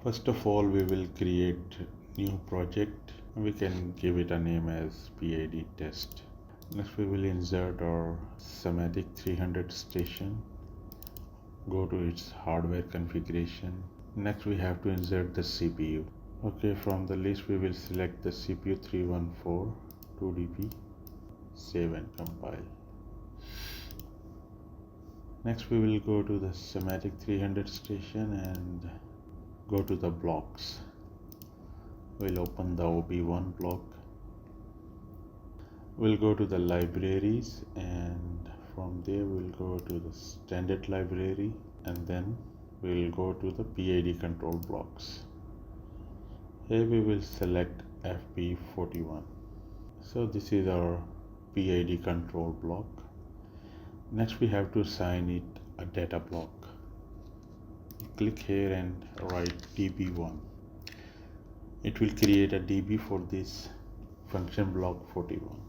First of all, we will create new project. We can give it a name as PID test. Next we will insert our SIMATIC 300 station. Go to its hardware configuration. Next we have to insert the CPU. Okay, from the list we will select the CPU 314 2DP. Save and compile. Next we will go to the SIMATIC 300 station and go to the blocks. We'll open the OB1 block. We'll go to the libraries, and from there we'll go to the standard library, and then we'll go to the PID control blocks. Here we will select FB41. So this is our PID control block. Next we have to assign it a data block. Click here and write db1. It will create a db for this function block 41.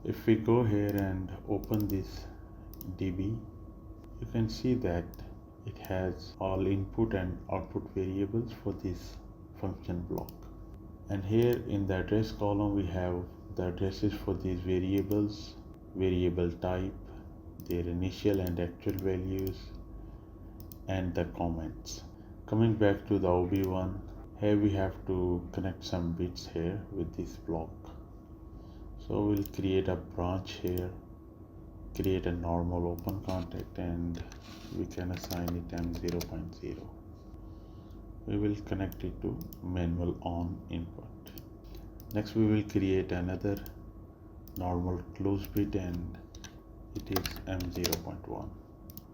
If we go here and open this db, you can see that it has all input and output variables for this function block. And here in the address column we have the addresses for these variables, variable type, their initial and actual values, and the comments. Coming back to the OB1, here we have to connect some bits here with this block. So we'll create a branch here, create a normal open contact, and we can assign it M0.0. We will connect it to manual on input. Next we will create another normal close bit, and it is M0.1,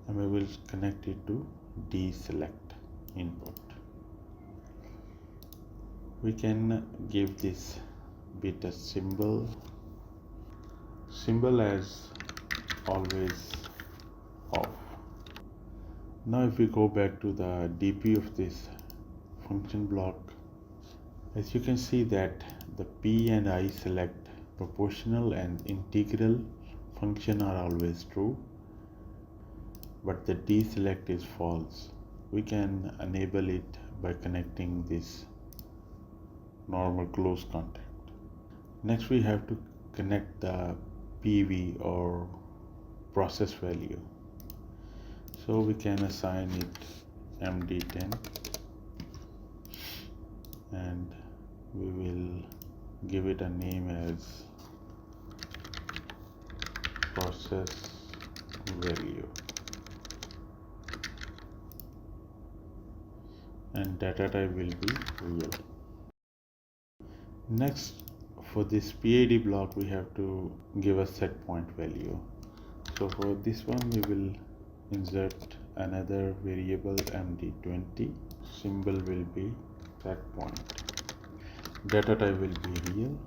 and we will connect it to deselect input. We can give this bit a symbol as always off. Now if we go back to the DP of this function block, as you can see that the P and I select proportional and integral function are always true, but the deselect is false. We can enable it by connecting this normal close contact. Next we have to connect the PV or process value. So we can assign it MD10, and we will give it a name as process value, and data type will be real. Next, for this PID block we have to give a set point value. So for this one we will insert another variable MD20. Symbol will be set point. Data type will be real.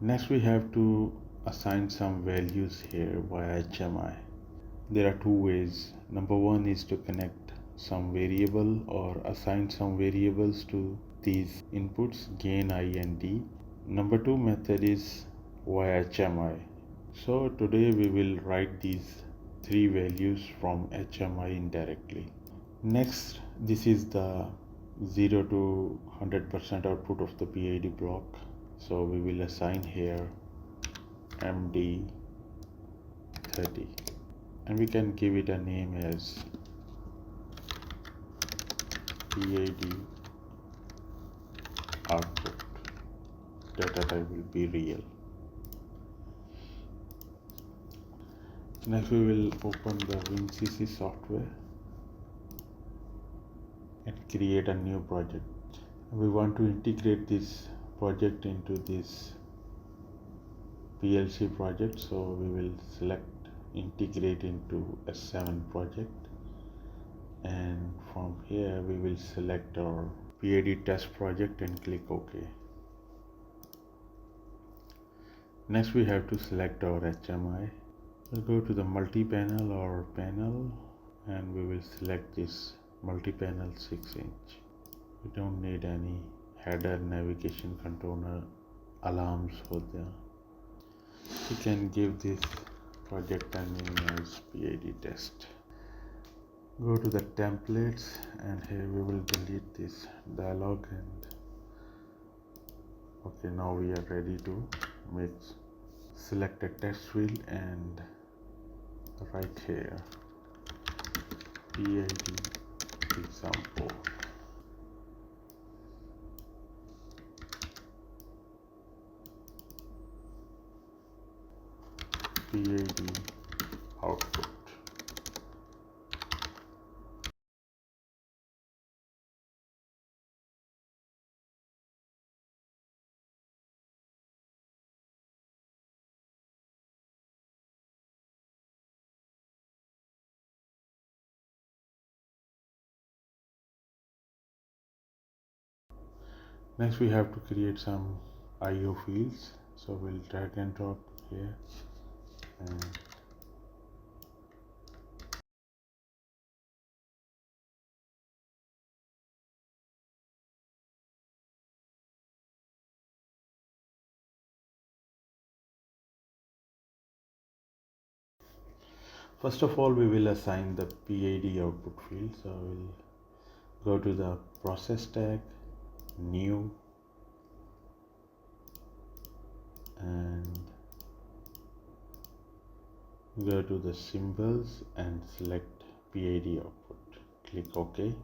Next we have to assign some values here via HMI. There are two ways. Number one is to connect some variable or assign some variables to these inputs, gain, I and D. Number two method is via HMI. So today we will write these three values from HMI indirectly. Next, this is the 0 to 100% output of the PID block. So we will assign here MD30, and we can give it a name as PID output. Data type will be real. Next we will open the WinCC software and create a new project. We want to integrate this project into this PLC project, so we will select integrate into S7 project, and from here we will select our PID test project and click OK. Next we have to select our HMI. We'll go to the multi-panel or panel, and we will select this multi-panel 6-inch. We don't need any header, navigation controller, alarms for the. We can give this project a name as PID test. Go to the templates, and here we will delete this dialog. And okay, now we are ready to make. Select a text field and write here PID example. PID output. Next we have to create some IO fields, so we'll drag and drop here. And first of all, we will assign the PID output field. So we'll go to the process tag, new, and go to the symbols and select PID output. Click OK.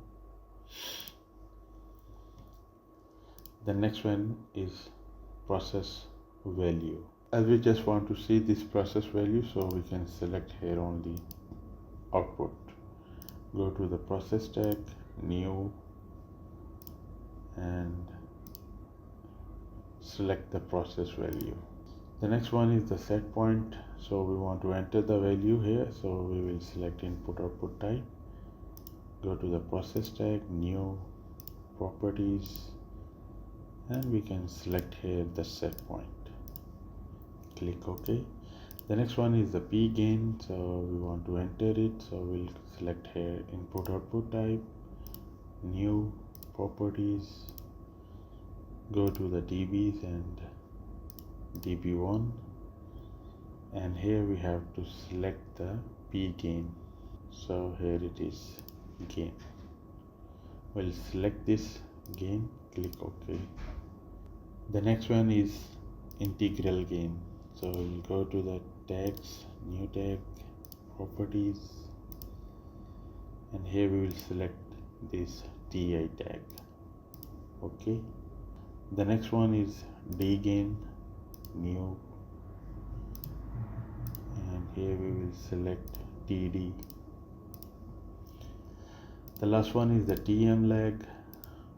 The next one is process value. As we just want to see this process value, so we can select here only output. Go to the process tag, new, and select the process value. The next one is the set point. So we want to enter the value here, so we will select input output type. Go to the process tag, new, properties, and we can select here the set point. Click OK. The next one is the P gain, so we want to enter it, so we'll select here input output type, new, properties, go to the dBs and dB1, and here we have to select the P gain, so here it is, gain. We'll select this gain, click OK. The next one is integral gain, so we'll go to the tags, new tag, properties, and here we will select this TI tag. Okay. The next one is D gain, new, and here we will select TD. The last one is the TM lag.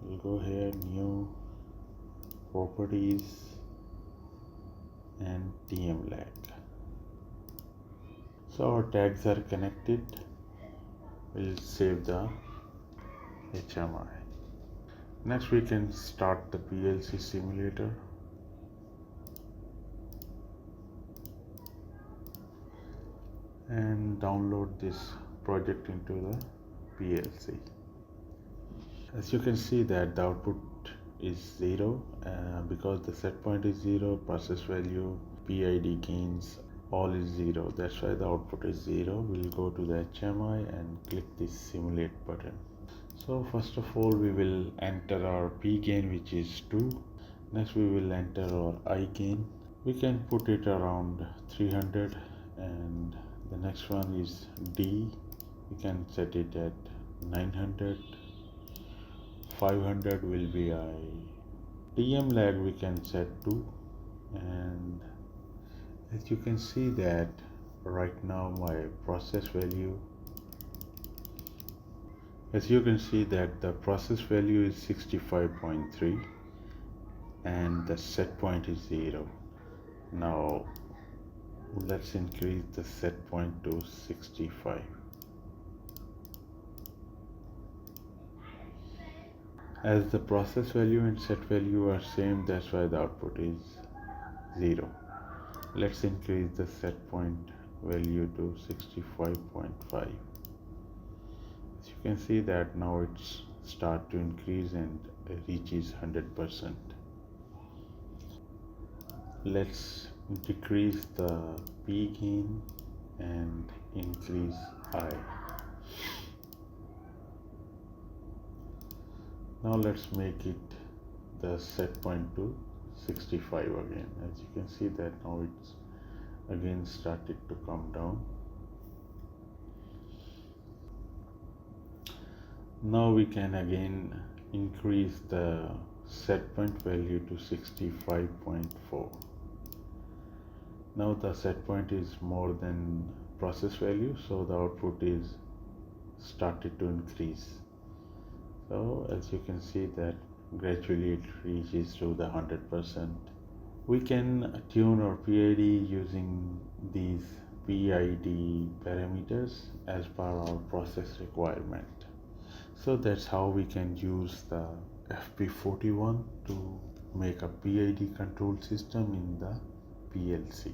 We'll go here, new, properties, and TM lag. So our tags are connected. We'll save the HMI. Next we can start the PLC simulator. And download this project into the PLC. As you can see that the output is 0 because the set point is 0, process value, PID gains, all is 0. That's why the output is 0. We'll go to the HMI and click this simulate button. So first of all we will enter our P gain, which is 2. Next we will enter our I gain. We can put it around 300, and the next one is D. We can set it at 900. 500 will be I. TM lag we can set to, and as you can see that right now my process value, as you can see that the process value is 65.3 and the set point is 0. Now let's increase the set point to 65. As the process value and set value are same, that's why the output is 0. Let's increase the set point value to 65.5. As you can see that now it's start to increase and reaches 100%. Let's decrease the P gain and increase I. Now let's make it the set point to 65 again. As you can see that now it's again started to come down. Now we can again increase the set point value to 65.4. Now the set point is more than process value, so the output is started to increase. So as you can see that gradually it reaches to the 100%. We can tune our PID using these PID parameters as per our process requirement. So that's how we can use the FB41 to make a PID control system in the PLC.